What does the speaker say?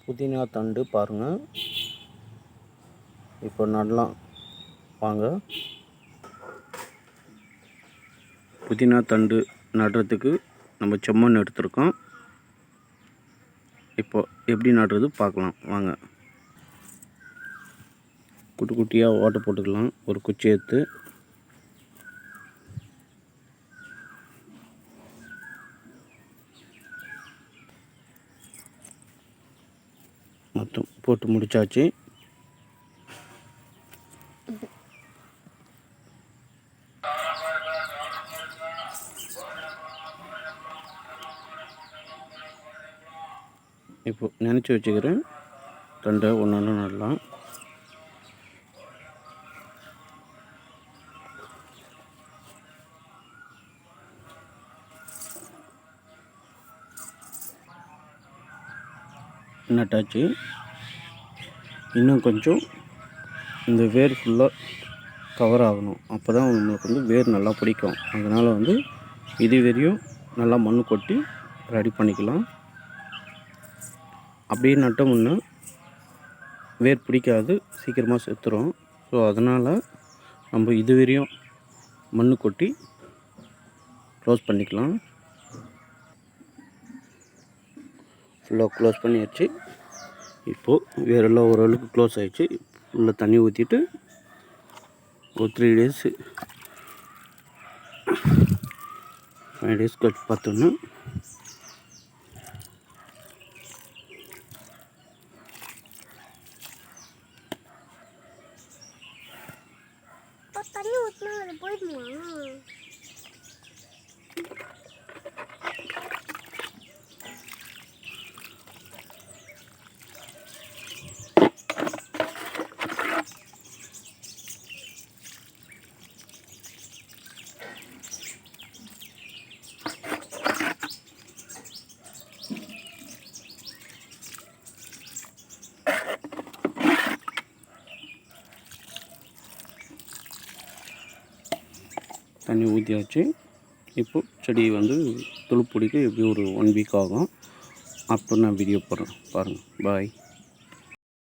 புதினா தண்டு பாருங்கள். இப்போ நடலாம் வாங்க. புதினா தண்டு நடுறதுக்கு நம்ம செம்மண் எடுத்துருக்கோம். இப்போ எப்படி நடுறது பார்க்கலாம் வாங்க. குட்டி குட்டியாக ஓட்டை போட்டுக்கலாம். ஒரு குச்சி எடுத்து மொத்தம் போட்டு முடிச்சாச்சு. இப்போ நினச்சி வச்சுக்கிறேன். தண்டை ஒன்று ஒன்று நடலாம். நட்டாச்சு. இன்னும் கொஞ்சம் இந்த வேர் ஃபுல்லாக கவர் ஆகணும். அப்போ தான் நம்மளுக்கு வந்து வேர் நல்லா பிடிக்கும். அதனால் வந்து இது வரையும் நல்லா மண் கொட்டி ரெடி பண்ணிக்கலாம். அப்படியே நட்டோம்னா வேர் பிடிக்காது, சீக்கிரமாக செத்துரும். ஸோ அதனால் நம்ம இது வரையும் மண் கொட்டி க்ளோஸ் பண்ணிக்கலாம். ஃபுல்லாக க்ளோஸ் பண்ணியாச்சு. இப்போது வேரெல்லாம் ஓரளவுக்கு க்ளோஸ் ஆகிடுச்சு. ஃபுல்லாக தண்ணி ஊற்றிட்டு ஒரு 3 days 5 days கழிச்சு பார்த்தோன்னா தண்ணி ஊற்றினா அது போயிடுமா? தண்ணி ஊற்றியாச்சு. இப்போது செடி வந்து துளுப்பிடிக்க எப்படி ஒரு 1 week ஆகும். அப்போ நான் வீடியோ போடுறேன் பாருங்கள். பாய்.